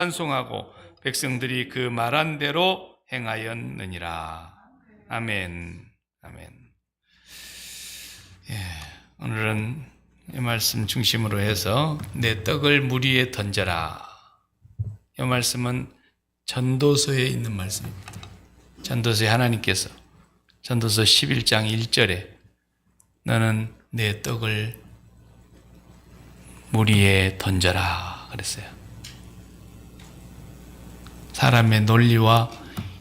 찬송하고 백성들이 그 말한 대로 행하였느니라. 아멘. 아멘. 오늘은 이 말씀 중심으로 해서 내 떡을 물 위에 던져라. 이 말씀은 전도서에 있는 말씀입니다. 전도서에 하나님께서 전도서 11장 1절에 너는 내 떡을 물 위에 던져라 그랬어요. 사람의 논리와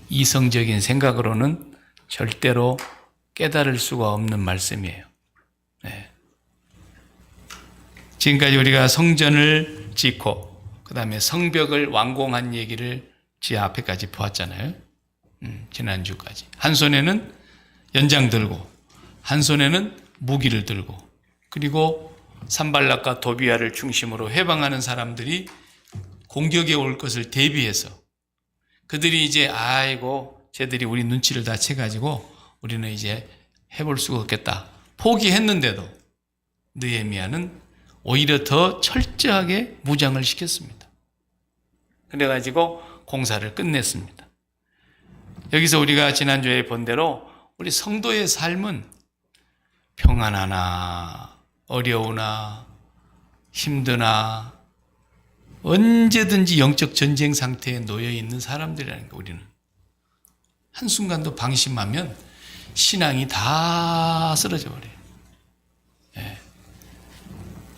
이성적인 생각으로는 절대로 깨달을 수가 없는 말씀이에요. 네. 지금까지 우리가 성전을 짓고 그 다음에 성벽을 완공한 얘기를 제 앞에까지 보았잖아요. 지난주까지. 한 손에는 연장 들고 한 손에는 무기를 들고 그리고 산발락과 도비아를 중심으로 해방하는 사람들이 공격에 올 것을 대비해서 그들이 이제 아이고 쟤들이 우리 눈치를 다 채가지고 우리는 이제 해볼 수가 없겠다 포기했는데도 느헤미야는 오히려 더 철저하게 무장을 시켰습니다. 그래가지고 공사를 끝냈습니다. 여기서 우리가 지난주에 본 대로 우리 성도의 삶은 평안하나 어려우나 힘드나 언제든지 영적 전쟁 상태에 놓여 있는 사람들이라는 거. 우리는 한순간도 방심하면 신앙이 다 쓰러져 버려요.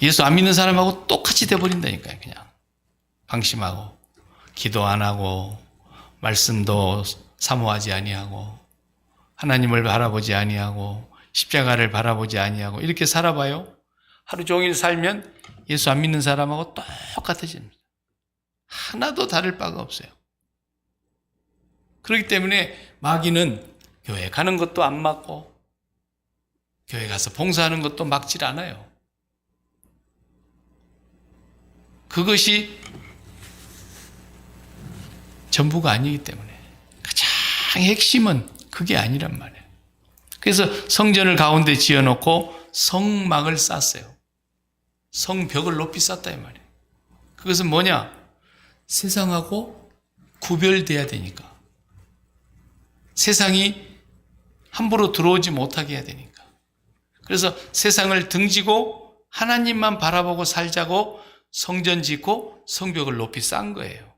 예수 안 믿는 사람하고 똑같이 돼버린다니까요. 그냥 방심하고 기도 안 하고 말씀도 사모하지 아니하고 하나님을 바라보지 아니하고 십자가를 바라보지 아니하고 이렇게 살아봐요. 하루 종일 살면 예수 안 믿는 사람하고 똑같아집니다. 하나도 다를 바가 없어요. 그렇기 때문에 마귀는 교회 가는 것도 안 막고 교회 가서 봉사하는 것도 막질 않아요. 그것이 전부가 아니기 때문에 가장 핵심은 그게 아니란 말이에요. 그래서 성전을 가운데 지어놓고 성막을 쌌어요. 성벽을 높이 쌌다 이 말이에요. 그것은 뭐냐? 세상하고 구별돼야 되니까. 세상이 함부로 들어오지 못하게 해야 되니까. 그래서 세상을 등지고 하나님만 바라보고 살자고 성전 짓고 성벽을 높이 싼 거예요.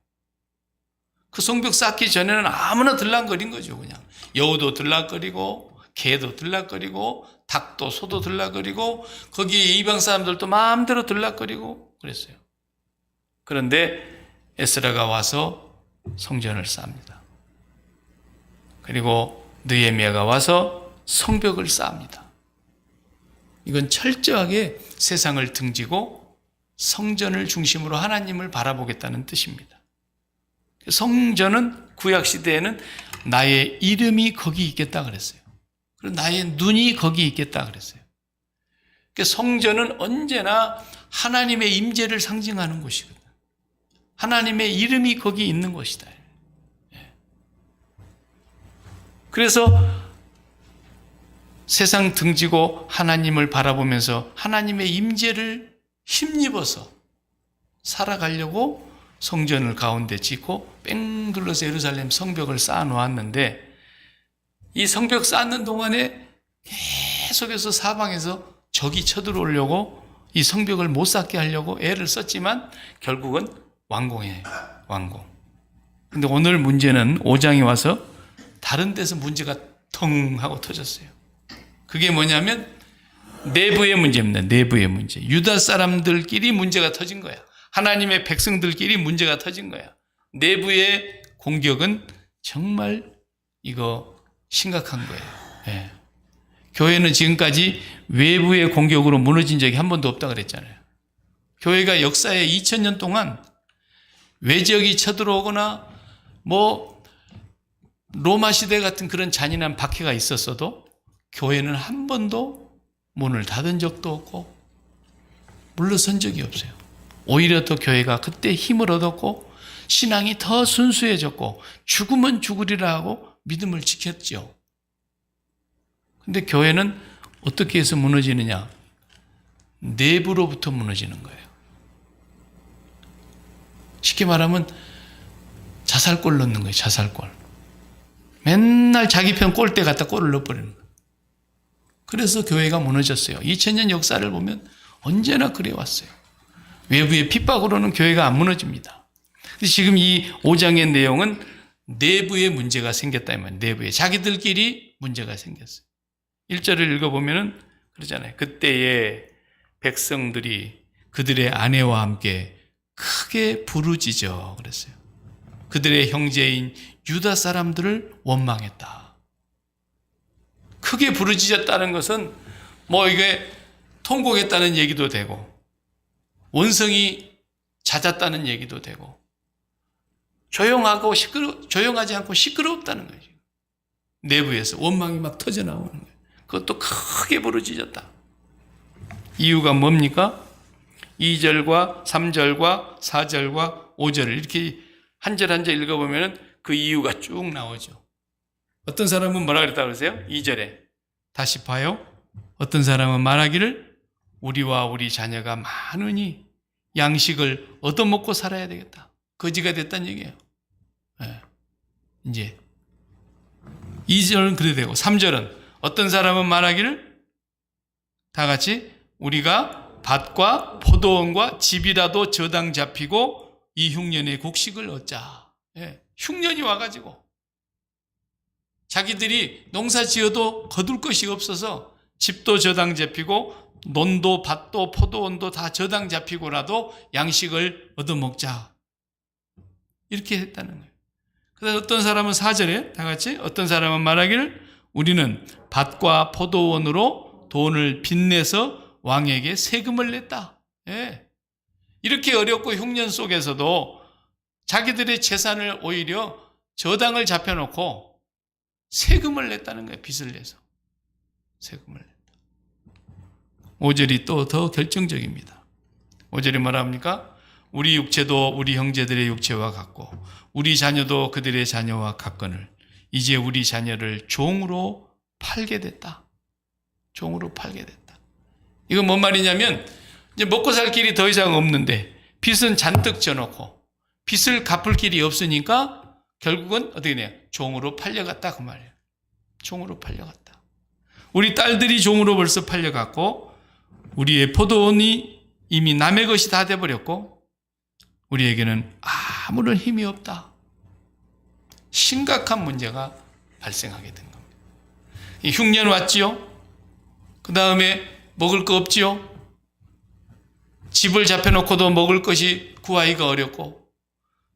그 성벽 쌓기 전에는 아무나 들락거린 거죠. 그냥 여우도 들락거리고 개도 들락거리고 닭도 소도 들락거리고 거기에 이방 사람들도 마음대로 들락거리고 그랬어요. 그런데 에스라가 와서 성전을 쌓습니다. 그리고 느헤미야가 와서 성벽을 쌓습니다. 이건 철저하게 세상을 등지고 성전을 중심으로 하나님을 바라보겠다는 뜻입니다. 성전은 구약시대에는 나의 이름이 거기 있겠다 그랬어요. 그리고 나의 눈이 거기 있겠다 그랬어요. 성전은 언제나 하나님의 임재를 상징하는 곳이거든. 하나님의 이름이 거기 있는 곳이다. 그래서 세상 등지고 하나님을 바라보면서 하나님의 임재를 힘입어서 살아가려고 성전을 가운데 짓고 뺑 둘러서 예루살렘 성벽을 쌓아놓았는데 이 성벽 쌓는 동안에 계속해서 사방에서 적이 쳐들어오려고 이 성벽을 못 쌓게 하려고 애를 썼지만 결국은 완공해요. 완공. 근데 오늘 문제는 5장에 와서 다른 데서 문제가 텅 하고 터졌어요. 그게 뭐냐면 내부의 문제입니다. 내부의 문제. 유다 사람들끼리 문제가 터진 거야. 하나님의 백성들끼리 문제가 터진 거야. 내부의 공격은 정말 이거 심각한 거예요. 예. 교회는 지금까지 외부의 공격으로 무너진 적이 한 번도 없다 그랬잖아요. 교회가 역사에 2000년 동안 외적이 쳐들어오거나 로마 시대 같은 그런 잔인한 박해가 있었어도 교회는 한 번도 문을 닫은 적도 없고 물러선 적이 없어요. 오히려 더 교회가 그때 힘을 얻었고 신앙이 더 순수해졌고 죽으면 죽으리라 하고 믿음을 지켰죠. 근데 교회는 어떻게 해서 무너지느냐? 내부로부터 무너지는 거예요. 쉽게 말하면 자살골 넣는 거예요. 자살골. 맨날 자기 편 골대 갖다 골을 넣어버리는 거예요. 그래서 교회가 무너졌어요. 2000년 역사를 보면 언제나 그래왔어요. 외부의 핍박으로는 교회가 안 무너집니다. 지금 이 5장의 내용은 내부에 문제가 생겼다. 내부에 자기들끼리 문제가 생겼어요. 1절을 읽어보면 그러잖아요. 그때에 백성들이 그들의 아내와 함께 크게 부르짖어 그랬어요. 그들의 형제인 유다 사람들을 원망했다. 크게 부르짖었다는 것은 뭐 이게 통곡했다는 얘기도 되고 원성이 잦았다는 얘기도 되고 조용하지 않고 시끄럽다는 거죠. 내부에서 원망이 막 터져 나오는 거예요. 그것도 크게 부르짖었다. 이유가 뭡니까? 2절과 3절과 4절과 5절을 이렇게 한 절 한 절 읽어보면 그 이유가 쭉 나오죠. 어떤 사람은 뭐라 그랬다 그러세요? 2절에 다시 봐요. 어떤 사람은 말하기를 우리와 우리 자녀가 많으니 양식을 얻어먹고 살아야 되겠다. 거지가 됐다는 얘기예요. 네. 이제 2절은 그래 되고 3절은 어떤 사람은 말하기를 다 같이 우리가 밭과 포도원과 집이라도 저당 잡히고 이 흉년의 곡식을 얻자. 예, 흉년이 와가지고 자기들이 농사 지어도 거둘 것이 없어서 집도 저당 잡히고 논도 밭도 포도원도 다 저당 잡히고라도 양식을 얻어먹자. 이렇게 했다는 거예요. 그래서 어떤 사람은 4절에 다 같이 어떤 사람은 말하기를 우리는 밭과 포도원으로 돈을 빚내서 왕에게 세금을 냈다. 예. 이렇게 어렵고 흉년 속에서도 자기들의 재산을 오히려 저당을 잡혀놓고 세금을 냈다는 거예요. 빚을 내서. 세금을 냈다. 5절이 또 더 결정적입니다. 5절이 뭐라 합니까? 우리 육체도 우리 형제들의 육체와 같고 우리 자녀도 그들의 자녀와 같거늘 이제 우리 자녀를 종으로 팔게 됐다. 종으로 팔게 됐다. 이건 뭔 말이냐면 이제 먹고 살 길이 더 이상 없는데 빚은 잔뜩 져놓고 빚을 갚을 길이 없으니까 결국은 어떻게 돼요? 종으로 팔려갔다 그 말이에요. 종으로 팔려갔다. 우리 딸들이 종으로 벌써 팔려갔고 우리의 포도원이 이미 남의 것이 다 돼버렸고 우리에게는 아무런 힘이 없다. 심각한 문제가 발생하게 된 겁니다. 이 흉년 왔지요? 그 다음에 먹을 거 없지요? 집을 잡혀놓고도 먹을 것이 구하기가 어렵고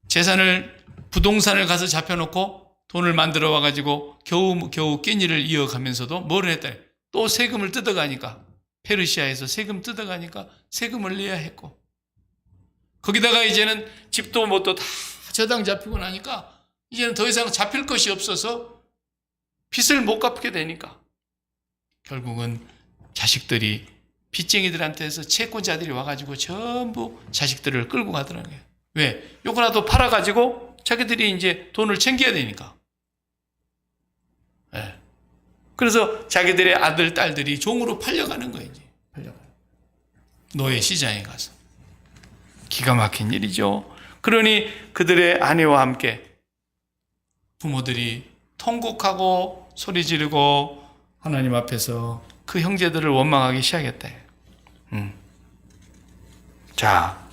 재산을 부동산을 가서 잡혀놓고 돈을 만들어 와가지고 겨우 끼니를 이어가면서도 뭘 했다? 또 세금을 뜯어가니까 페르시아에서 세금 뜯어가니까 세금을 내야 했고 거기다가 이제는 집도 뭣도 다 저당 잡히고 나니까 이제는 더 이상 잡힐 것이 없어서 빚을 못 갚게 되니까 결국은 자식들이 빚쟁이들한테서 채권자들이 와가지고 전부 자식들을 끌고 가더라고요. 왜? 요거라도 팔아가지고 자기들이 이제 돈을 챙겨야 되니까. 네. 그래서 자기들의 아들, 딸들이 종으로 팔려가는 거예요. 이제. 팔려가요. 노예 시장에 가서. 기가 막힌 일이죠. 그러니 그들의 아내와 함께 부모들이 통곡하고 소리 지르고 하나님 앞에서 그 형제들을 원망하기 시작했다. 자,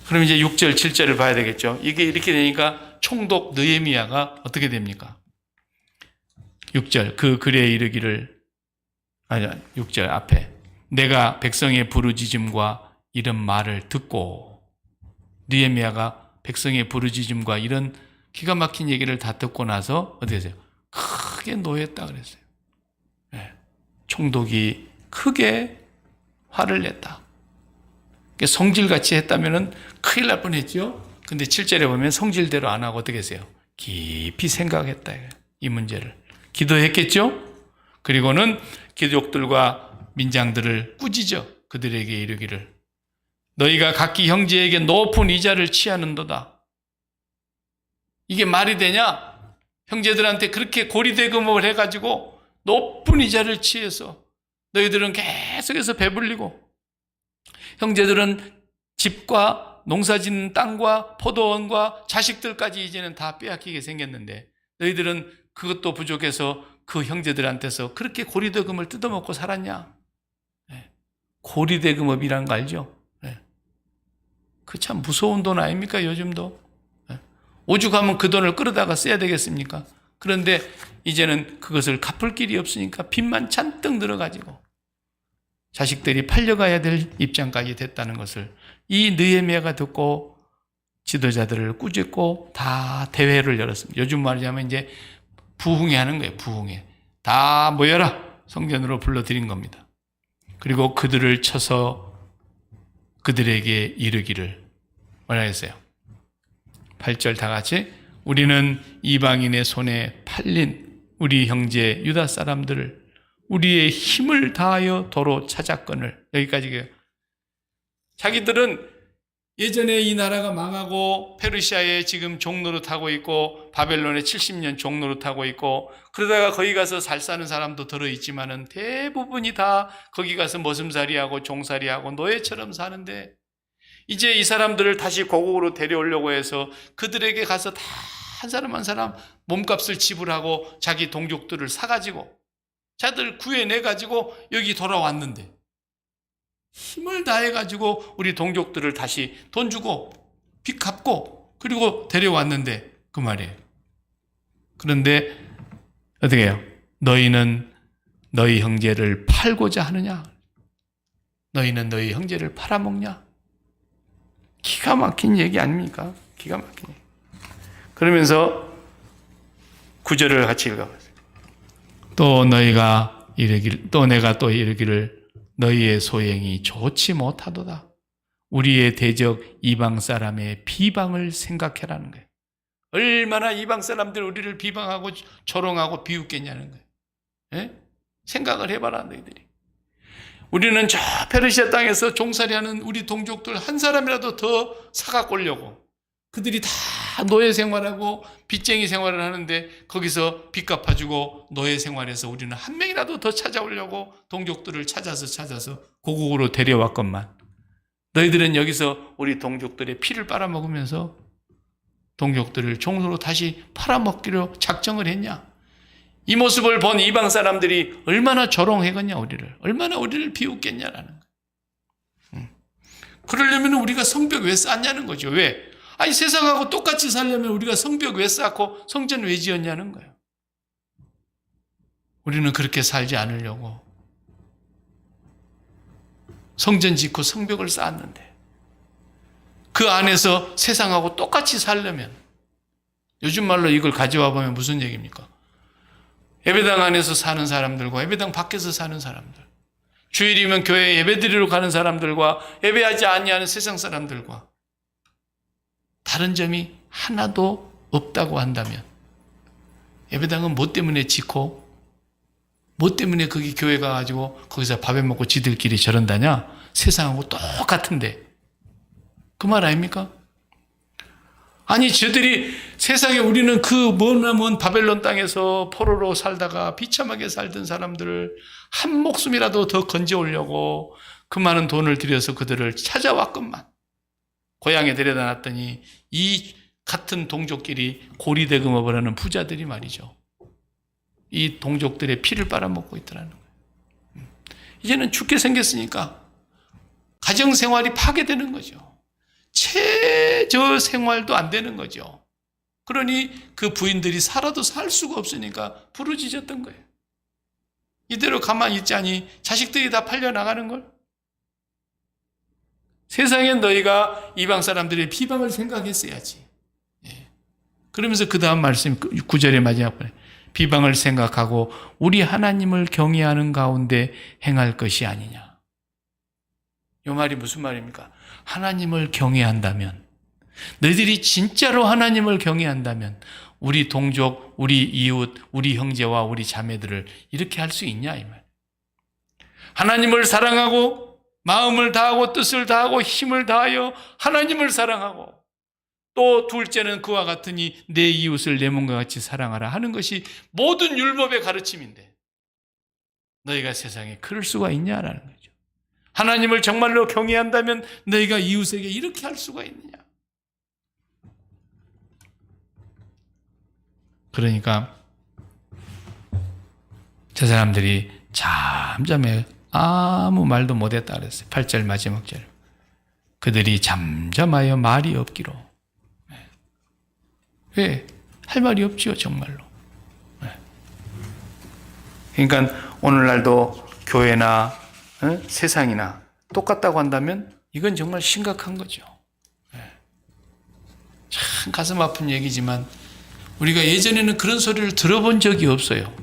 그럼 이제 6절, 7절을 봐야 되겠죠. 이게 이렇게 되니까 총독 느헤미야가 어떻게 됩니까? 6절, 그 글에 이르기를, 6절 앞에 내가 백성의 부르짖음과 이런 말을 듣고 느헤미야가 백성의 부르짖음과 이런 기가 막힌 얘기를 다 듣고 나서 어떻게 하세요? 크게 노했다 그랬어요. 네. 총독이 크게 화를 냈다. 성질같이 했다면 큰일 날 뻔했죠. 근데 7절에 보면 성질대로 안 하고 어떻게 했어요? 깊이 생각했다. 이 문제를. 기도했겠죠? 그리고는 귀족들과 민장들을 꾸짖어 그들에게 이르기를 너희가 각기 형제에게 높은 이자를 취하는도다. 이게 말이 되냐? 형제들한테 그렇게 고리대금을 해가지고 높은 이자를 취해서 너희들은 계속해서 배불리고 형제들은 집과 농사짓는 땅과 포도원과 자식들까지 이제는 다 빼앗기게 생겼는데 너희들은 그것도 부족해서 그 형제들한테서 그렇게 고리대금을 뜯어먹고 살았냐? 고리대금업이라는 거 알죠? 그 참 무서운 돈 아닙니까? 요즘도. 오죽하면 그 돈을 끌어다가 써야 되겠습니까? 그런데 이제는 그것을 갚을 길이 없으니까 빚만 잔뜩 늘어가지고 자식들이 팔려가야 될 입장까지 됐다는 것을 이 느헤미야가 듣고 지도자들을 꾸짖고 다 대회를 열었습니다. 요즘 말하자면 이제 부흥회 하는 거예요. 부흥회. 다 모여라. 성전으로 불러들인 겁니다. 그리고 그들을 쳐서 그들에게 이르기를 뭐라 했어요? 8절 다 같이 우리는 이방인의 손에 팔린 우리 형제 유다 사람들을 우리의 힘을 다하여 도로 찾았거늘. 여기까지. 자기들은 예전에 이 나라가 망하고 페르시아에 지금 종노릇하고 있고 바벨론에 70년 종노릇하고 있고 그러다가 거기 가서 잘 사는 사람도 들어있지만은 대부분이 다 거기 가서 머슴살이하고 종살이하고 노예처럼 사는데 이제 이 사람들을 다시 고국으로 데려오려고 해서 그들에게 가서 다 한 사람 한 사람 몸값을 지불하고 자기 동족들을 사가지고 자들 구해내가지고 여기 돌아왔는데 힘을 다해가지고 우리 동족들을 다시 돈 주고 빚 갚고 그리고 데려왔는데 그 말이에요. 그런데 어떻게 해요? 너희는 너희 형제를 팔고자 하느냐? 너희는 너희 형제를 팔아먹냐? 기가 막힌 얘기 아닙니까? 기가 막힌 얘기. 그러면서 9절을 같이 읽어보세요. 또 너희가 이르기를 또 내가 또 이르기를 너희의 소행이 좋지 못하도다. 우리의 대적 이방 사람의 비방을 생각해라는 거예요. 얼마나 이방 사람들 우리를 비방하고 조롱하고 비웃겠냐는 거예요. 예? 생각을 해봐라 너희들이. 우리는 저 페르시아 땅에서 종살이하는 우리 동족들 한 사람이라도 더 사갖고 오려고 그들이 다 노예 생활하고 빚쟁이 생활을 하는데 거기서 빚 갚아주고 노예 생활해서 우리는 한 명이라도 더 찾아오려고 동족들을 찾아서 고국으로 데려왔건만 너희들은 여기서 우리 동족들의 피를 빨아먹으면서 동족들을 종으로 다시 팔아먹기로 작정을 했냐? 이 모습을 본 이방 사람들이 얼마나 조롱하겠냐 우리를. 얼마나 우리를 비웃겠냐라는 거예요. 그러려면 우리가 성벽 왜 쌓냐는 거죠. 왜? 아니 세상하고 똑같이 살려면 우리가 성벽 왜 쌓고 성전 왜 지었냐는 거예요. 우리는 그렇게 살지 않으려고 성전 짓고 성벽을 쌓았는데 그 안에서 세상하고 똑같이 살려면 요즘 말로 이걸 가져와 보면 무슨 얘기입니까? 예배당 안에서 사는 사람들과 예배당 밖에서 사는 사람들, 주일이면 교회 예배드리러 가는 사람들과 예배하지 아니하는 세상 사람들과 다른 점이 하나도 없다고 한다면 예배당은 뭐 때문에 짓고 뭐 때문에 거기 교회 가가지고 거기서 밥에 먹고 지들끼리 저런다냐? 세상하고 똑같은데 그 말 아닙니까? 아니 저들이 세상에 우리는 그 머나먼 바벨론 땅에서 포로로 살다가 비참하게 살던 사람들을 한 목숨이라도 더 건져오려고 그 많은 돈을 들여서 그들을 찾아왔건만 고향에 데려다 놨더니 이 같은 동족끼리 고리대금업을 하는 부자들이 말이죠. 이 동족들의 피를 빨아먹고 있더라는 거예요. 이제는 죽게 생겼으니까 가정생활이 파괴되는 거죠. 최저 생활도 안 되는 거죠. 그러니 그 부인들이 살아도 살 수가 없으니까 부르짖었던 거예요. 이대로 가만히 있자니 자식들이 다 팔려나가는 걸. 세상엔 너희가 이방 사람들의 비방을 생각했어야지. 그러면서 그 다음 말씀 9절의 마지막 번에 비방을 생각하고 우리 하나님을 경외하는 가운데 행할 것이 아니냐. 이 말이 무슨 말입니까? 하나님을 경외한다면, 너희들이 진짜로 하나님을 경외한다면 우리 동족, 우리 이웃, 우리 형제와 우리 자매들을 이렇게 할 수 있냐 이 말. 하나님을 사랑하고 마음을 다하고 뜻을 다하고 힘을 다하여 하나님을 사랑하고 또 둘째는 그와 같으니 내 이웃을 내 몸과 같이 사랑하라 하는 것이 모든 율법의 가르침인데 너희가 세상에 그럴 수가 있냐라는 거죠. 하나님을 정말로 경외한다면 너희가 이웃에게 이렇게 할 수가 있느냐? 그러니까 저 사람들이 잠잠해 아무 말도 못했다 그랬어요. 8절 마지막 절. 그들이 잠잠하여 말이 없기로. 왜? 할 말이 없지요, 정말로. 그러니까 오늘날도 교회나 세상이나 똑같다고 한다면 이건 정말 심각한 거죠. 참 가슴 아픈 얘기지만 우리가 예전에는 그런 소리를 들어본 적이 없어요.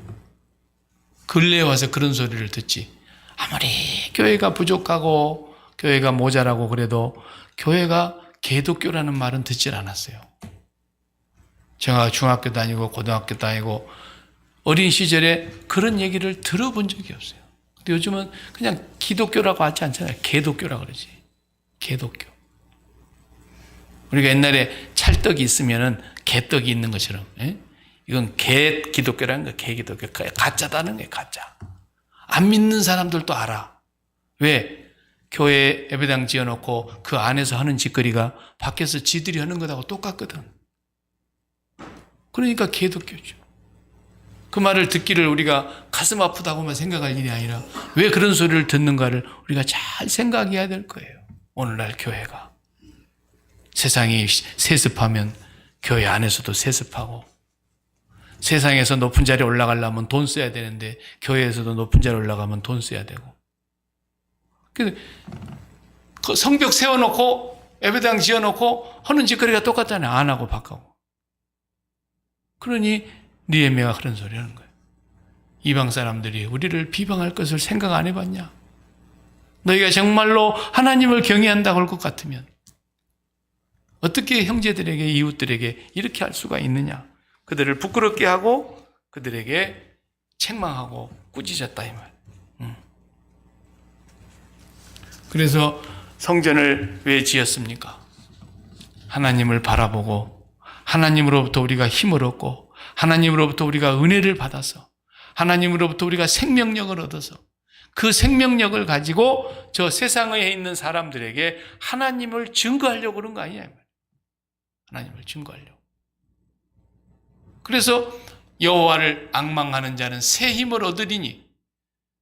근래에 와서 그런 소리를 듣지. 아무리 교회가 부족하고 교회가 모자라고 그래도 교회가 개독교라는 말은 듣질 않았어요. 제가 중학교 다니고 고등학교 다니고 어린 시절에 그런 얘기를 들어본 적이 없어요. 근데 요즘은 그냥 기독교라고 하지 않잖아요. 개독교라고 그러지. 개독교. 우리가 옛날에 찰떡이 있으면은 개떡이 있는 것처럼, 이건 개 기독교라는 거예요. 개 기독교. 가짜다는 거예요. 가짜. 안 믿는 사람들도 알아. 왜? 교회 예배당 지어놓고 그 안에서 하는 짓거리가 밖에서 지들이 하는 것하고 똑같거든. 그러니까 개독교죠. 그 말을 듣기를 우리가 가슴 아프다고만 생각할 일이 아니라 왜 그런 소리를 듣는가를 우리가 잘 생각해야 될 거예요. 오늘날 교회가. 세상이 세습하면 교회 안에서도 세습하고, 세상에서 높은 자리에 올라가려면 돈 써야 되는데 교회에서도 높은 자리에 올라가면 돈 써야 되고, 그 성벽 세워놓고 예배당 지어놓고 하는 짓거리가 똑같잖아요. 안 하고 바꾸고. 그러니 느헤미야가 그런 소리 하는 거예요. 이방 사람들이 우리를 비방할 것을 생각 안 해봤냐? 너희가 정말로 하나님을 경외한다고 할 것 같으면 어떻게 형제들에게 이웃들에게 이렇게 할 수가 있느냐? 그들을 부끄럽게 하고 그들에게 책망하고 꾸짖었다 이 말. 그래서 성전을 왜 지었습니까? 하나님을 바라보고 하나님으로부터 우리가 힘을 얻고 하나님으로부터 우리가 은혜를 받아서 하나님으로부터 우리가 생명력을 얻어서 그 생명력을 가지고 저 세상에 있는 사람들에게 하나님을 증거하려고 그런 거 아니냐. 하나님을 증거하려고. 그래서 여호와를 앙망하는 자는 새 힘을 얻으리니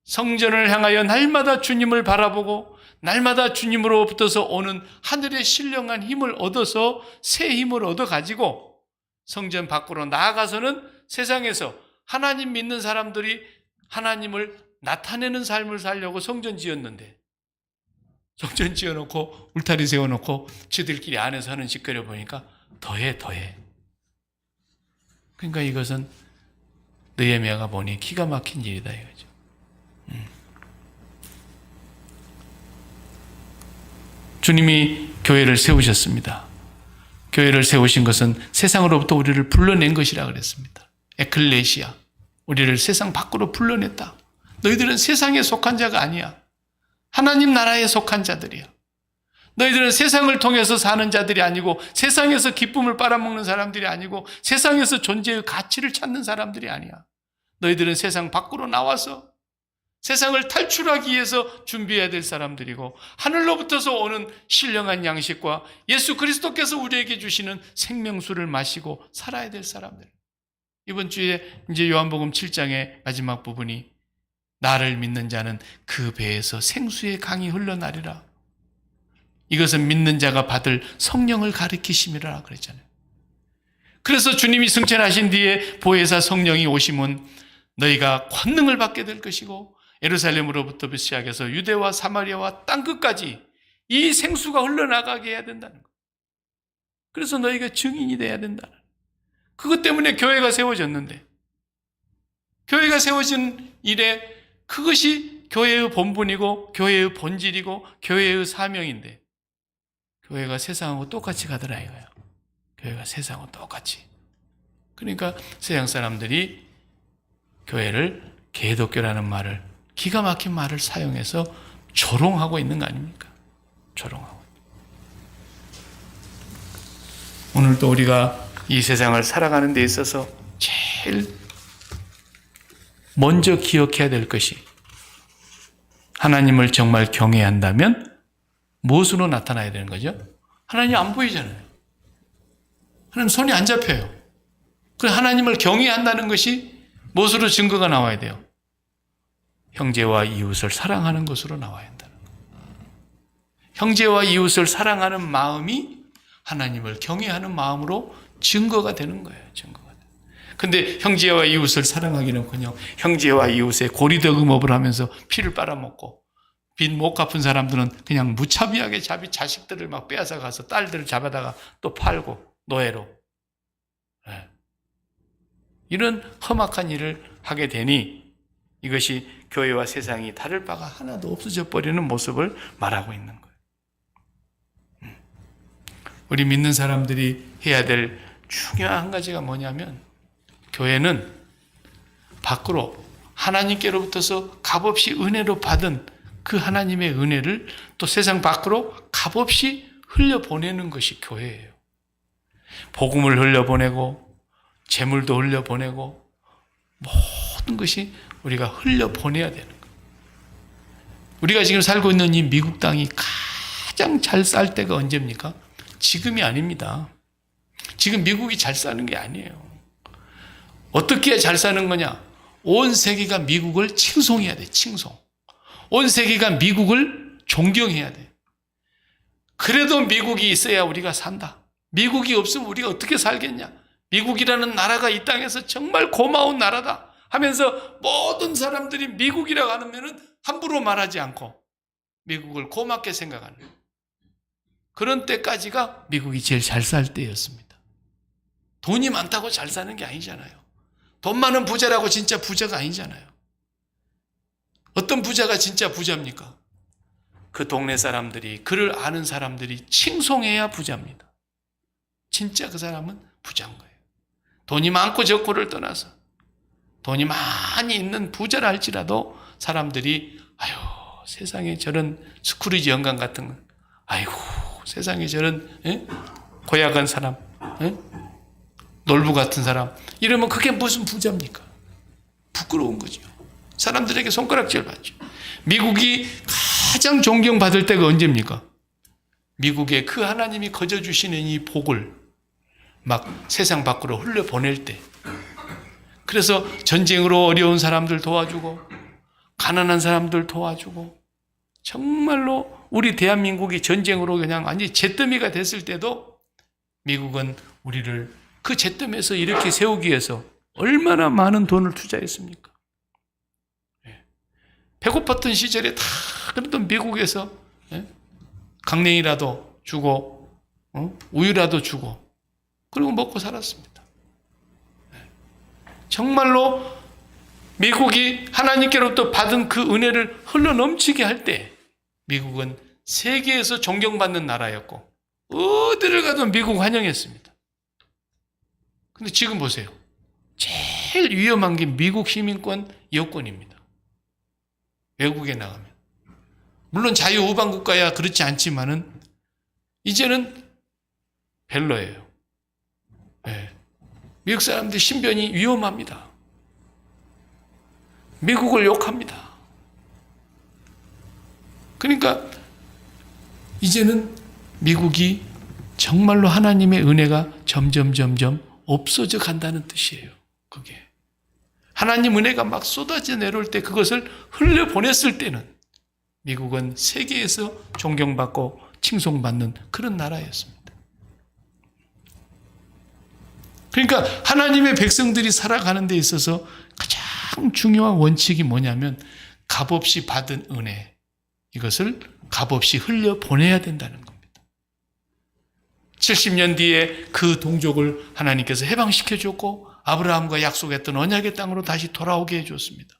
성전을 향하여 날마다 주님을 바라보고 날마다 주님으로부터서 오는 하늘의 신령한 힘을 얻어서 새 힘을 얻어가지고 성전 밖으로 나아가서는 세상에서 하나님 믿는 사람들이 하나님을 나타내는 삶을 살려고 성전 지었는데 성전 지어놓고 울타리 세워놓고 지들끼리 안에서 하는 짓거리 보니까 더해. 그러니까 이것은 느헤미야가 보니 기가 막힌 일이다 이거죠. 주님이 교회를 세우셨습니다. 교회를 세우신 것은 세상으로부터 우리를 불러낸 것이라 그랬습니다. 에클레시아, 우리를 세상 밖으로 불러냈다. 너희들은 세상에 속한 자가 아니야. 하나님 나라에 속한 자들이야. 너희들은 세상을 통해서 사는 자들이 아니고 세상에서 기쁨을 빨아먹는 사람들이 아니고 세상에서 존재의 가치를 찾는 사람들이 아니야. 너희들은 세상 밖으로 나와서 세상을 탈출하기 위해서 준비해야 될 사람들이고 하늘로부터서 오는 신령한 양식과 예수 그리스도께서 우리에게 주시는 생명수를 마시고 살아야 될 사람들. 이번 주에 이제 요한복음 7장의 마지막 부분이 나를 믿는 자는 그 배에서 생수의 강이 흘러나리라. 이것은 믿는 자가 받을 성령을 가리키심이라 그랬잖아요. 그래서 주님이 승천하신 뒤에 보혜사 성령이 오시면 너희가 권능을 받게 될 것이고 예루살렘으로부터 시작해서 유대와 사마리아와 땅끝까지 이 생수가 흘러나가게 해야 된다는 거예요. 그래서 너희가 증인이 돼야 된다는 거예요. 그것 때문에 교회가 세워졌는데 교회가 세워진 일에 그것이 교회의 본분이고 교회의 본질이고 교회의 사명인데 교회가 세상하고 똑같이 가더라 이거예요. 교회가 세상하고 똑같이. 그러니까 세상 사람들이 교회를 개독교라는 말을 기가 막힌 말을 사용해서 조롱하고 있는 거 아닙니까? 조롱하고. 오늘도 우리가 이 세상을 살아가는 데 있어서 제일 먼저 기억해야 될 것이 하나님을 정말 경외한다면 무엇으로 나타나야 되는 거죠? 하나님 안 보이잖아요. 하나님 손이 안 잡혀요. 그래서 하나님을 경외한다는 것이 무엇으로 증거가 나와야 돼요? 형제와 이웃을 사랑하는 것으로 나와야 한다는 거예요. 형제와 이웃을 사랑하는 마음이 하나님을 경외하는 마음으로 증거가 되는 거예요. 증거가. 근데 형제와 이웃을 사랑하기는커녕 형제와 이웃의 고리대금업을 하면서 피를 빨아먹고 빚 못 갚은 사람들은 그냥 무차비하게 자식들을 막 빼앗아 가서 딸들을 잡아다가 또 팔고 노예로. 네. 이런 험악한 일을 하게 되니 이것이 교회와 세상이 다를 바가 하나도 없어져 버리는 모습을 말하고 있는 거예요. 우리 믿는 사람들이 해야 될 중요한 한 가지가 뭐냐면 교회는 밖으로 하나님께로부터서 값없이 은혜로 받은 그 하나님의 은혜를 또 세상 밖으로 값없이 흘려보내는 것이 교회예요. 복음을 흘려보내고 재물도 흘려보내고 모든 것이 우리가 흘려보내야 되는 거예요. 우리가 지금 살고 있는 이 미국 땅이 가장 잘 살 때가 언제입니까? 지금이 아닙니다. 지금 미국이 잘 사는 게 아니에요. 어떻게 해야 잘 사는 거냐? 온 세계가 미국을 칭송해야 돼. 칭송. 온 세계가 미국을 존경해야 돼. 그래도 미국이 있어야 우리가 산다. 미국이 없으면 우리가 어떻게 살겠냐? 미국이라는 나라가 이 땅에서 정말 고마운 나라다 하면서 모든 사람들이 미국이라고 하면은 함부로 말하지 않고 미국을 고맙게 생각하는 그런 때까지가 미국이 제일 잘 살 때였습니다. 돈이 많다고 잘 사는 게 아니잖아요. 돈 많은 부자라고 진짜 부자가 아니잖아요. 어떤 부자가 진짜 부자입니까? 그 동네 사람들이, 그를 아는 사람들이 칭송해야 부자입니다. 진짜 그 사람은 부자인 거예요. 돈이 많고 적고를 떠나서 돈이 많이 있는 부자라 할지라도 사람들이 아유 세상에 저런 스크루지 영감 같은 거, 아이고 세상에 저런 고약한 사람, 놀부 같은 사람 이러면 그게 무슨 부자입니까? 부끄러운 거죠. 사람들에게 손가락질 받죠. 미국이 가장 존경받을 때가 언제입니까? 미국에 그 하나님이 거저주시는 이 복을 막 세상 밖으로 흘려보낼 때, 그래서 전쟁으로 어려운 사람들 도와주고 가난한 사람들 도와주고 정말로 우리 대한민국이 전쟁으로 그냥 완전히 잿더미가 됐을 때도 미국은 우리를 그 잿더미에서 이렇게 세우기 위해서 얼마나 많은 돈을 투자했습니까? 배고팠던 시절에 다 그래도 미국에서 강냉이라도 주고 우유라도 주고 그리고 먹고 살았습니다. 정말로 미국이 하나님께로부터 받은 그 은혜를 흘러넘치게 할 때 미국은 세계에서 존경받는 나라였고 어디를 가도 미국 환영했습니다. 근데 지금 보세요. 제일 위험한 게 미국 시민권 여권입니다. 외국에 나가면. 물론 자유우방국가야 그렇지 않지만은 이제는 별로예요. 네. 미국 사람들 신변이 위험합니다. 미국을 욕합니다. 그러니까 이제는 미국이 정말로 하나님의 은혜가 점점 없어져 간다는 뜻이에요. 그게. 하나님 은혜가 막 쏟아져 내려올 때 그것을 흘려보냈을 때는 미국은 세계에서 존경받고 칭송받는 그런 나라였습니다. 그러니까 하나님의 백성들이 살아가는 데 있어서 가장 중요한 원칙이 뭐냐면 값없이 받은 은혜, 이것을 값없이 흘려보내야 된다는 겁니다. 70년 뒤에 그 동족을 하나님께서 해방시켜 줬고 아브라함과 약속했던 언약의 땅으로 다시 돌아오게 해줬습니다.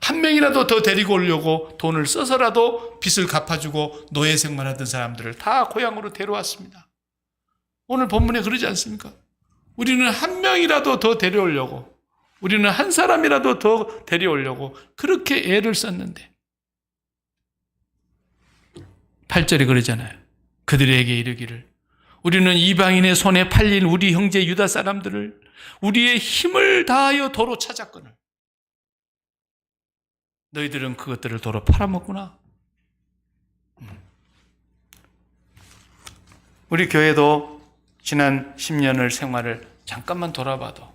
한 명이라도 더 데리고 오려고 돈을 써서라도 빚을 갚아주고 노예 생활하던 사람들을 다 고향으로 데려왔습니다. 오늘 본문에 그러지 않습니까? 우리는 한 명이라도 더 데려오려고, 우리는 한 사람이라도 더 데려오려고 그렇게 애를 썼는데 8절에 그러잖아요. 그들에게 이르기를 우리는 이방인의 손에 팔린 우리 형제 유다 사람들을 우리의 힘을 다하여 도로 찾았거늘 너희들은 그것들을 도로 팔아먹구나. 우리 교회도 지난 10년을 생활을 잠깐만 돌아봐도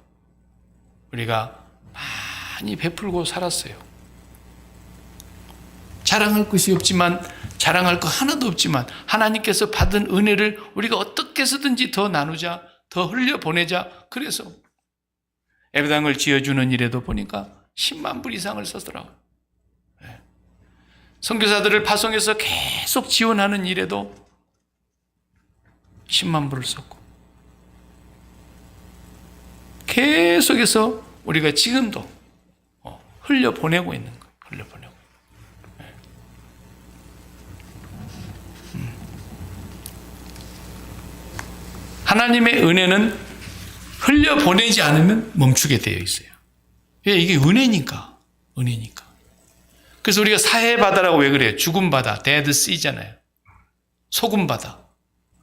우리가 많이 베풀고 살았어요. 자랑할 것이 없지만, 자랑할 거 하나도 없지만 하나님께서 받은 은혜를 우리가 어떻게 해서든지 더 나누자, 더 흘려보내자. 그래서 예배당을 지어주는 일에도 보니까 10만 불 이상을 썼더라고요. 선교사들을 파송해서 계속 지원하는 일에도 10만 불을 썼고, 계속해서 우리가 지금도 흘려보내고 있는 거예요. 흘려보내고. 하나님의 은혜는 흘려보내지 않으면 멈추게 되어 있어요. 이게 은혜니까. 은혜니까. 그래서 우리가 사해바다라고 왜 그래요? 죽음바다, 데드 씨잖아요. 소금바다.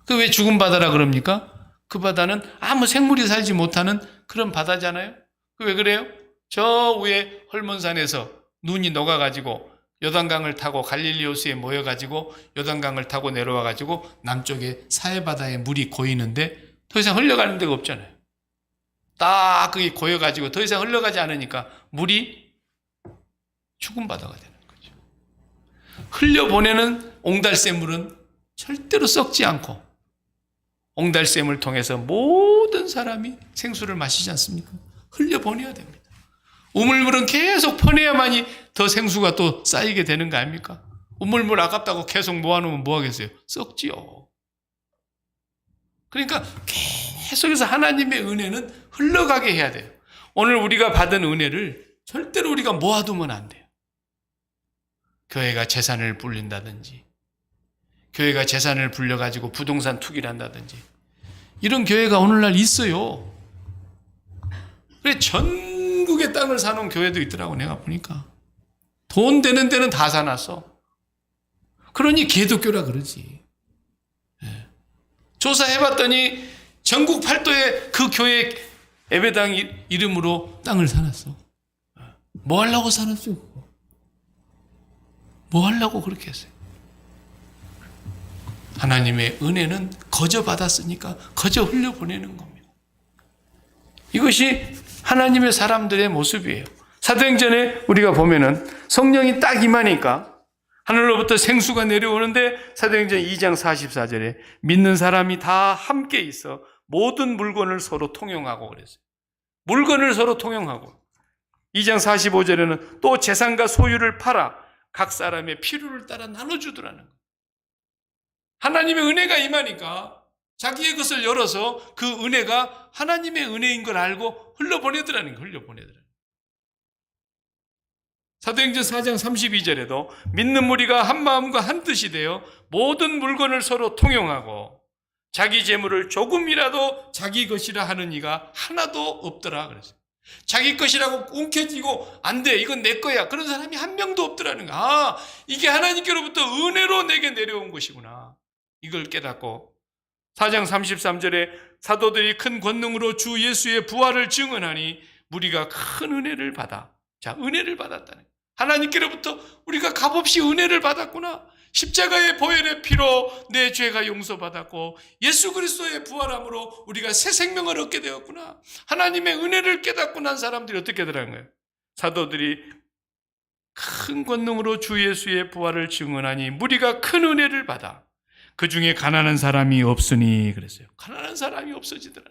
그 왜 죽음바다라 그럽니까? 그 바다는 아무 생물이 살지 못하는 그런 바다잖아요. 그 왜 그래요? 저 위에 헐몬산에서 눈이 녹아가지고 요단강을 타고 갈릴리 호수에 모여가지고 요단강을 타고 내려와가지고 남쪽에 사해바다에 물이 고이는데 더 이상 흘러가는 데가 없잖아요. 딱 그게 고여가지고 더 이상 흘러가지 않으니까 물이 죽은 바다가 되는 거죠. 흘려보내는 옹달샘물은 절대로 썩지 않고 옹달샘을 통해서 모든 사람이 생수를 마시지 않습니까? 흘려보내야 됩니다. 우물물은 계속 퍼내야만이 더 생수가 또 쌓이게 되는 거 아닙니까? 우물물 아깝다고 계속 모아놓으면 뭐 하겠어요? 썩지요. 그러니까 계속해서 하나님의 은혜는 흘러가게 해야 돼요. 오늘 우리가 받은 은혜를 절대로 우리가 모아두면 안 돼요. 교회가 재산을 불린다든지, 교회가 재산을 불려가지고 부동산 투기를 한다든지, 이런 교회가 오늘날 있어요. 그래, 전국의 땅을 사놓은 교회도 있더라고, 내가 보니까. 돈 되는 데는 다 사놨어. 그러니 기독교라 그러지. 조사해봤더니 전국 팔도에 그 교회 예배당 이름으로 땅을 사놨어. 뭐 하려고 사놨죠? 뭐 하려고 그렇게 했어요? 하나님의 은혜는 거저 받았으니까 거저 흘려보내는 겁니다. 이것이 하나님의 사람들의 모습이에요. 사도행전에 우리가 보면은 성령이 딱 임하니까 하늘로부터 생수가 내려오는데 사도행전 2장 44절에 믿는 사람이 다 함께 있어 모든 물건을 서로 통용하고 그랬어요. 물건을 서로 통용하고. 2장 45절에는 또 재산과 소유를 팔아 각 사람의 필요를 따라 나눠주더라는 거예요. 하나님의 은혜가 임하니까 자기의 것을 열어서 그 은혜가 하나님의 은혜인 걸 알고 흘려보내더라는 거예요. 흘려보내더라는 거예요. 사도행전 4장 32절에도 믿는 무리가 한 마음과 한 뜻이 되어 모든 물건을 서로 통용하고 자기 재물을 조금이라도 자기 것이라 하는 이가 하나도 없더라 그랬어요. 자기 것이라고 움켜쥐고 안 돼, 이건 내 거야, 그런 사람이 한 명도 없더라는 거야. 아, 이게 하나님께로부터 은혜로 내게 내려온 것이구나, 이걸 깨닫고 4장 33절에 사도들이 큰 권능으로 주 예수의 부활을 증언하니 무리가 큰 은혜를 받아. 자, 은혜를 받았다네. 하나님께로부터 우리가 값없이 은혜를 받았구나. 십자가의 보혈의 피로 내 죄가 용서받았고 예수 그리스도의 부활함으로 우리가 새 생명을 얻게 되었구나. 하나님의 은혜를 깨닫고 난 사람들이 어떻게 되라는 거예요? 사도들이 큰 권능으로 주 예수의 부활을 증언하니 무리가 큰 은혜를 받아 그 중에 가난한 사람이 없으니 그랬어요. 가난한 사람이 없어지더라.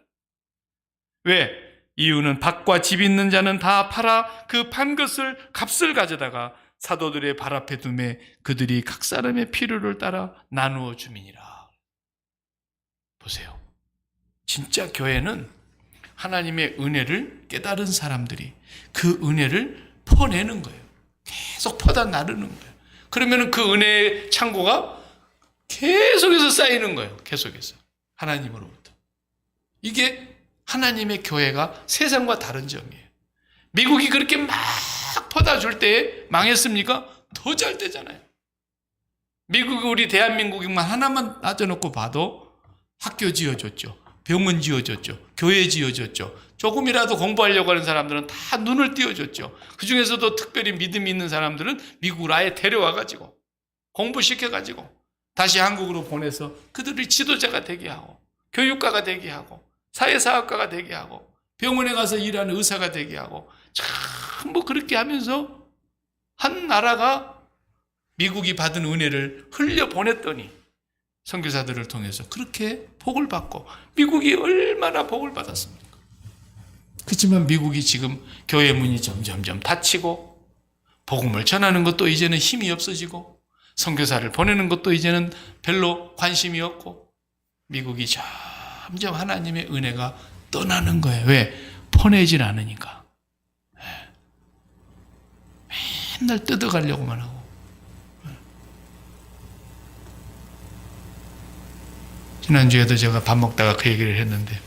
왜? 이유는 밭과 집 있는 자는 다 팔아 그 판 것을 값을 가져다가 사도들의 발 앞에 두매 그들이 각 사람의 필요를 따라 나누어 주민이라. 보세요. 진짜 교회는 하나님의 은혜를 깨달은 사람들이 그 은혜를 퍼내는 거예요. 계속 퍼다 나르는 거예요. 그러면 그 은혜의 창고가 계속해서 쌓이는 거예요. 계속해서. 하나님으로부터. 이게 하나님의 교회가 세상과 다른 점이에요. 미국이 그렇게 막 퍼다 줄 때 망했습니까? 더 잘 되잖아요. 미국이 우리 대한민국만 하나만 따져놓고 봐도 학교 지어줬죠. 병원 지어줬죠. 교회 지어줬죠. 조금이라도 공부하려고 하는 사람들은 다 눈을 띄워줬죠. 그중에서도 특별히 믿음이 있는 사람들은 미국으로 아예 데려와가지고 공부시켜가지고 다시 한국으로 보내서 그들이 지도자가 되게 하고 교육가가 되게 하고 사회사학가가 되게 하고 병원에 가서 일하는 의사가 되게 하고 전부 그렇게 하면서 한 나라가 미국이 받은 은혜를 흘려보냈더니 선교사들을 통해서 그렇게 복을 받고 미국이 얼마나 복을 받았습니까? 그렇지만 미국이 지금 교회 문이 점점점 닫히고 복음을 전하는 것도 이제는 힘이 없어지고 선교사를 보내는 것도 이제는 별로 관심이 없고 미국이 점점 하나님의 은혜가 떠나는 거예요. 왜? 퍼내질 않으니까. 맨날 뜯어가려고만 하고. 지난주에도 제가 밥 먹다가 그 얘기를 했는데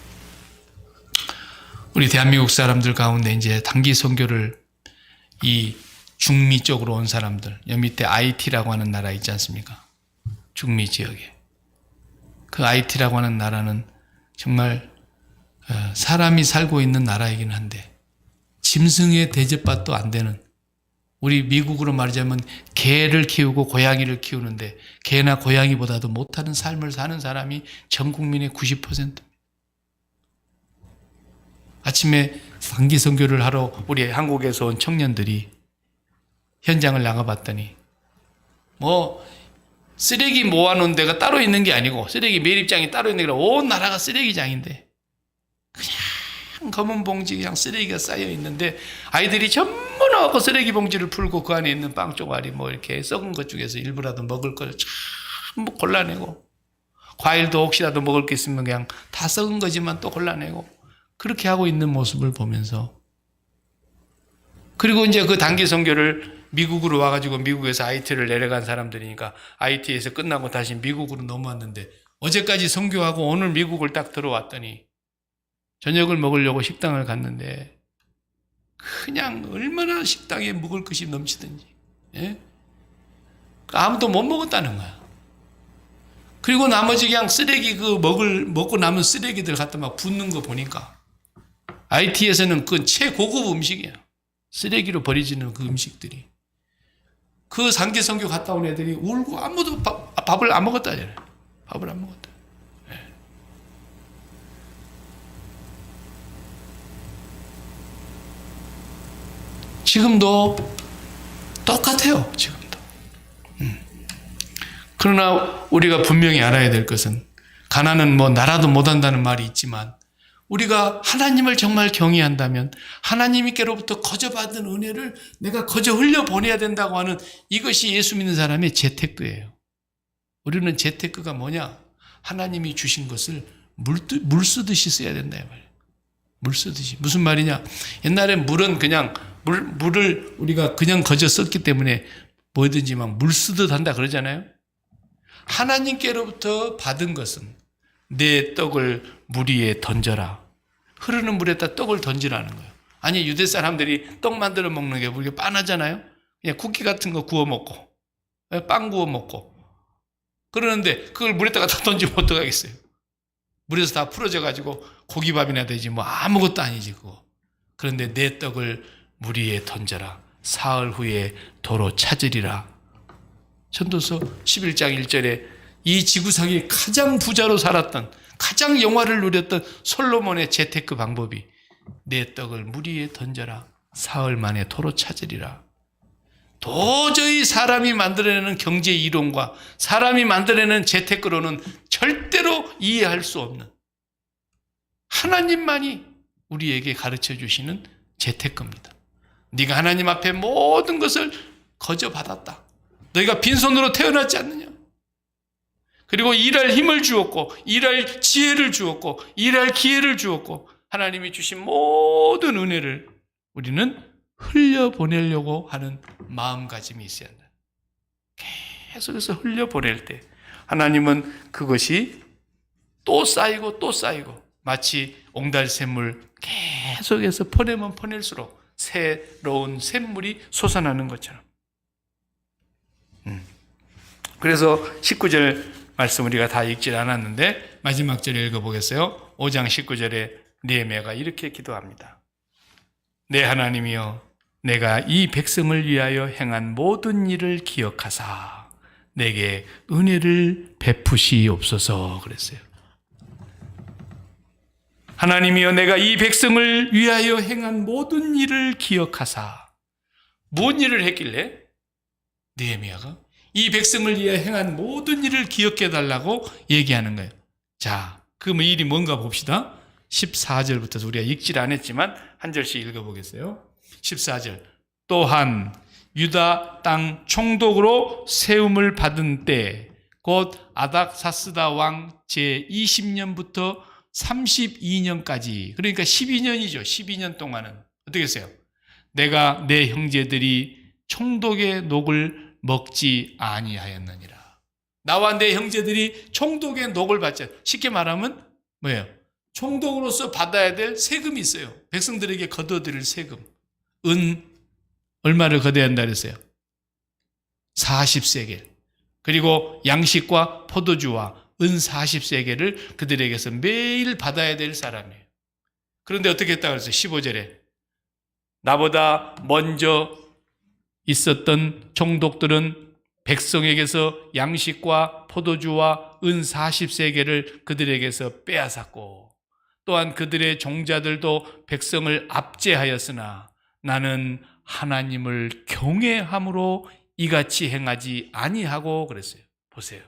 우리 대한민국 사람들 가운데 이제 단기 선교를 이 중미 쪽으로 온 사람들, 여기 밑에 IT라고 하는 나라 있지 않습니까? 중미 지역에. 그 IT라고 하는 나라는 정말 사람이 살고 있는 나라이긴 한데 짐승의 대접받도 안 되는, 우리 미국으로 말하자면 개를 키우고 고양이를 키우는데 개나 고양이보다도 못하는 삶을 사는 사람이 전 국민의 90%. 아침에 단기 선교를 하러 우리 한국에서 온 청년들이 현장을 나가봤더니 쓰레기 모아놓은 데가 따로 있는 게 아니고 쓰레기 매립장이 따로 있는 게 아니라 온 나라가 쓰레기장인데 그냥 검은 봉지 그냥 쓰레기가 쌓여 있는데 아이들이 전부 나와서 쓰레기 봉지를 풀고 그 안에 있는 빵 쪼가리 이렇게 썩은 것 중에서 일부라도 먹을 걸 전부 골라내고 과일도 혹시라도 먹을 게 있으면 그냥 다 썩은 거지만 또 골라내고 그렇게 하고 있는 모습을 보면서, 그리고 이제 그 단기 선교를 미국으로 와가지고 미국에서 IT를 내려간 사람들이니까 IT에서 끝나고 다시 미국으로 넘어왔는데 어제까지 선교하고 오늘 미국을 딱 들어왔더니 저녁을 먹으려고 식당을 갔는데 그냥 얼마나 식당에 먹을 것이 넘치든지, 예? 아무도 못 먹었다는 거야. 그리고 나머지 그냥 쓰레기 먹고 남은 쓰레기들 갖다 막 붓는 거 보니까 IT에서는 그 최고급 음식이야. 쓰레기로 버려지는 그 음식들이. 그 단기 선교 갔다 온 애들이 울고 아무도 밥을 안 먹었다잖아요. 밥을 안 먹었다. 네. 지금도 똑같아요. 지금도. 그러나 우리가 분명히 알아야 될 것은, 가난은 나라도 못한다는 말이 있지만 우리가 하나님을 정말 경외한다면 하나님께로부터 거저 받은 은혜를 내가 거저 흘려보내야 된다고 하는, 이것이 예수 믿는 사람의 재테크예요. 우리는 재테크가 뭐냐? 하나님이 주신 것을 물 쓰듯이 써야 된다 이 말이에요. 물 쓰듯이. 무슨 말이냐? 옛날에 물은 그냥 물을 우리가 그냥 거저 썼기 때문에 뭐든지 막 물 쓰듯 한다 그러잖아요. 하나님께로부터 받은 것은 내 떡을 물 위에 던져라. 흐르는 물에다 떡을 던지라는 거예요. 아니, 유대 사람들이 떡 만들어 먹는 게 우리가 빤하잖아요. 그냥 쿠키 같은 거 구워 먹고 빵 구워 먹고 그러는데 그걸 물에다가 다 던지면 어떡하겠어요? 물에서 다 풀어져 가지고 고기밥이나 되지 아무것도 아니지 그거. 그런데 내 떡을 물 위에 던져라. 사흘 후에 도로 찾으리라. 전도서 11장 1절에 이 지구상에 가장 부자로 살았던, 가장 영화를 누렸던 솔로몬의 재테크 방법이 내 떡을 물 위에 던져라. 사흘 만에 도로 찾으리라. 도저히 사람이 만들어내는 경제 이론과 사람이 만들어내는 재테크로는 절대로 이해할 수 없는, 하나님만이 우리에게 가르쳐 주시는 재테크입니다. 네가 하나님 앞에 모든 것을 거저 받았다. 너희가 빈손으로 태어났지 않느냐? 그리고 일할 힘을 주었고 일할 지혜를 주었고 일할 기회를 주었고 하나님이 주신 모든 은혜를 우리는 흘려보내려고 하는 마음가짐이 있어야 한다. 계속해서 흘려보낼 때 하나님은 그것이 또 쌓이고 또 쌓이고, 마치 옹달샘물 계속해서 퍼내면 퍼낼수록 새로운 샘물이 솟아나는 것처럼. 그래서 19절 말씀 우리가 다 읽질 않았는데 마지막 절 읽어보겠어요. 5장 19절에 느헤미야가 이렇게 기도합니다. 내 하나님이여, 내가 이 백성을 위하여 행한 모든 일을 기억하사 내게 은혜를 베푸시옵소서 그랬어요. 하나님이여, 내가 이 백성을 위하여 행한 모든 일을 기억하사. 뭔 일을 했길래? 느헤미야가 이 백성을 위하여 행한 모든 일을 기억해 달라고 얘기하는 거예요. 자, 그 일이 뭔가 봅시다. 14절부터 우리가 읽질 않았지만 한 절씩 읽어보겠어요. 14절. 또한 유다 땅 총독으로 세움을 받은 때 곧 아닥사스다 왕 제20년부터 32년까지, 그러니까 12년이죠. 12년 동안은 어떻게 했어요? 내가 내 형제들이 총독의 녹을 먹지 아니하였느니라. 나와 내 형제들이 총독의 녹을 받지, 쉽게 말하면 뭐예요? 총독으로서 받아야 될 세금이 있어요. 백성들에게 거둬들일 세금. 은 얼마를 거둬야 한다 그랬어요? 40세겔. 그리고 양식과 포도주와 은 40세겔을 그들에게서 매일 받아야 될 사람이에요. 그런데 어떻게 했다고 그랬어요? 15절에 나보다 먼저 있었던 총독들은 백성에게서 양식과 포도주와 은 40세겔을 그들에게서 빼앗았고 또한 그들의 종자들도 백성을 압제하였으나 나는 하나님을 경외함으로 이같이 행하지 아니하고 그랬어요. 보세요.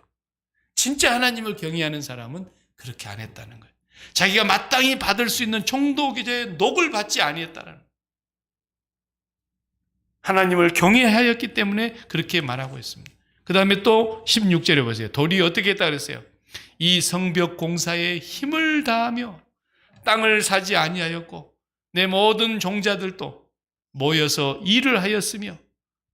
진짜 하나님을 경외하는 사람은 그렇게 안 했다는 거예요. 자기가 마땅히 받을 수 있는 총독의 녹을 받지 아니했다는 거예요. 하나님을 경외하였기 때문에 그렇게 말하고 있습니다. 그 다음에 또 16절에 보세요. 도리 어떻게 했다 그랬어요? 이 성벽 공사에 힘을 다하며 땅을 사지 아니하였고 내 모든 종자들도 모여서 일을 하였으며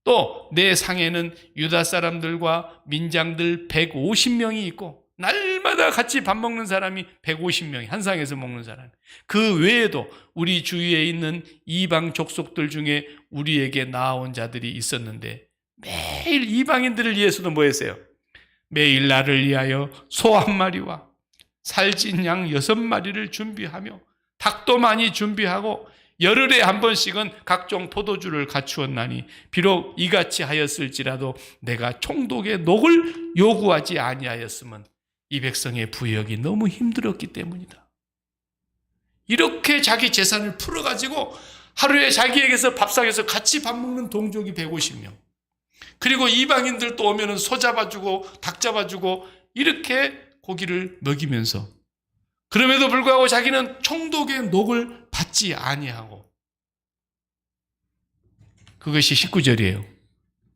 또 내 상에는 유다 사람들과 민장들 150명이 있고 날마다 같이 밥 먹는 사람이 150명이 한 상에서 먹는 사람. 그 외에도 우리 주위에 있는 이방 족속들 중에 우리에게 나아온 자들이 있었는데 매일 이방인들을 위해서도 뭐 했어요? 매일 나를 위하여 소 한 마리와 살찐 양 6마리를 준비하며 닭도 많이 준비하고 열흘에 한 번씩은 각종 포도주를 갖추었나니 비록 이같이 하였을지라도 내가 총독의 녹을 요구하지 아니하였으면 이 백성의 부역이 너무 힘들었기 때문이다. 이렇게 자기 재산을 풀어가지고 하루에 자기에게서 밥상에서 같이 밥 먹는 동족이 150명. 그리고 이방인들 또 오면은 소 잡아주고 닭 잡아주고 이렇게 고기를 먹이면서 그럼에도 불구하고 자기는 총독의 녹을 받지 아니하고 그것이 19절이에요.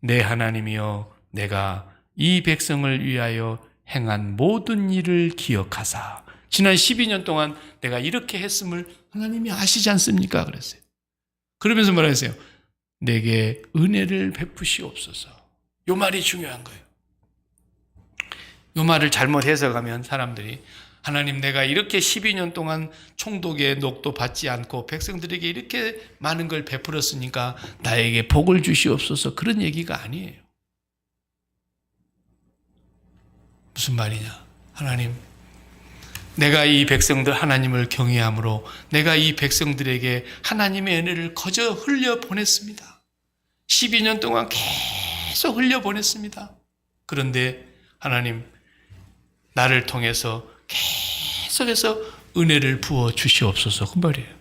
내 하나님이여 내가 이 백성을 위하여 행한 모든 일을 기억하사 지난 12년 동안 내가 이렇게 했음을 하나님이 아시지 않습니까? 그랬어요. 그러면서 뭐라 했어요? 내게 은혜를 베푸시옵소서. 요 말이 중요한 거예요. 요 말을 잘못 해석하면 사람들이 하나님 내가 이렇게 12년 동안 총독의 녹도 받지 않고 백성들에게 이렇게 많은 걸 베풀었으니까 나에게 복을 주시옵소서 그런 얘기가 아니에요. 무슨 말이냐? 하나님 내가 이 백성들 하나님을 경외함으로 내가 이 백성들에게 하나님의 은혜를 거저 흘려보냈습니다. 12년 동안 계속 흘려보냈습니다. 그런데 하나님 나를 통해서 계속해서 은혜를 부어 주시옵소서 그 말이에요.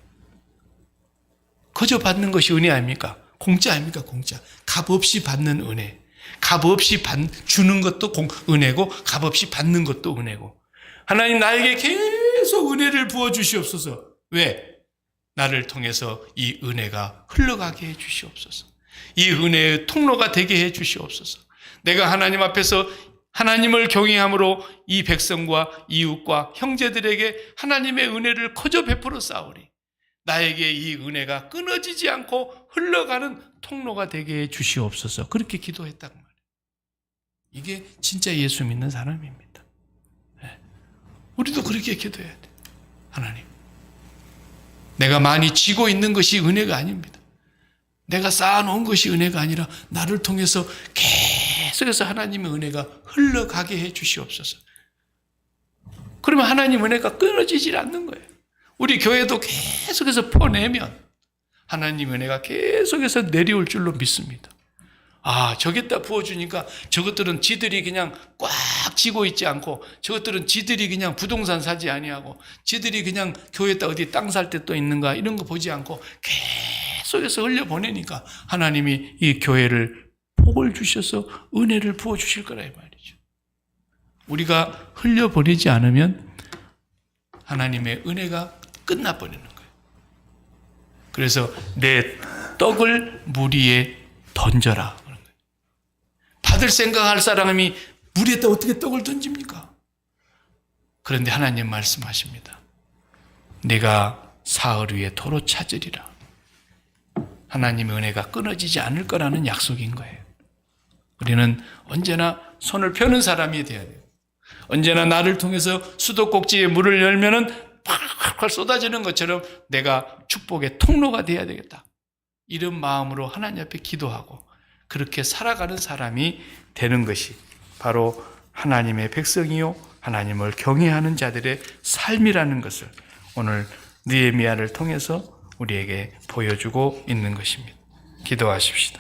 거저 받는 것이 은혜 아닙니까? 공짜 아닙니까? 공짜. 값없이 받는 은혜. 값없이 주는 것도 은혜고 값없이 받는 것도 은혜고 하나님 나에게 계속 은혜를 부어 주시옵소서. 왜? 나를 통해서 이 은혜가 흘러가게 해 주시옵소서. 이 은혜의 통로가 되게 해 주시옵소서. 내가 하나님 앞에서 하나님을 경외함으로 이 백성과 이웃과 형제들에게 하나님의 은혜를 거저 베풀어 싸우리. 나에게 이 은혜가 끊어지지 않고 흘러가는 통로가 되게 해 주시옵소서. 그렇게 기도했단 말이에요. 이게 진짜 예수 믿는 사람입니다. 우리도 그렇게 기도해야 돼. 하나님, 내가 많이 쥐고 있는 것이 은혜가 아닙니다. 내가 쌓아놓은 것이 은혜가 아니라 나를 통해서 계속해서 하나님의 은혜가 흘러가게 해 주시옵소서. 그러면 하나님 은혜가 끊어지질 않는 거예요. 우리 교회도 계속해서 퍼내면 하나님 은혜가 계속해서 내려올 줄로 믿습니다. 아, 저기다 부어주니까 저것들은 지들이 그냥 꽉 쥐고 있지 않고, 저것들은 지들이 그냥 부동산 사지 아니하고, 지들이 그냥 교회에다 어디 땅 살 때 또 있는가 이런 거 보지 않고 계속해서 흘려보내니까 하나님이 이 교회를 복을 주셔서 은혜를 부어주실 거라 이 말이죠. 우리가 흘려보내지 않으면 하나님의 은혜가 끝나버리는 거예요. 그래서 내 떡을 물 위에 던져라. 받을 생각할 사람이 물 위에다 어떻게 떡을 던집니까? 그런데 하나님 말씀하십니다. 내가 사흘 위에 도로 찾으리라. 하나님의 은혜가 끊어지지 않을 거라는 약속인 거예요. 우리는 언제나 손을 펴는 사람이 돼야 돼요. 언제나 나를 통해서 수도꼭지에 물을 열면은 팍팍 쏟아지는 것처럼 내가 축복의 통로가 돼야 되겠다. 이런 마음으로 하나님 앞에 기도하고 그렇게 살아가는 사람이 되는 것이 바로 하나님의 백성이요 하나님을 경외하는 자들의 삶이라는 것을 오늘 느헤미야를 통해서 우리에게 보여주고 있는 것입니다. 기도하십시다.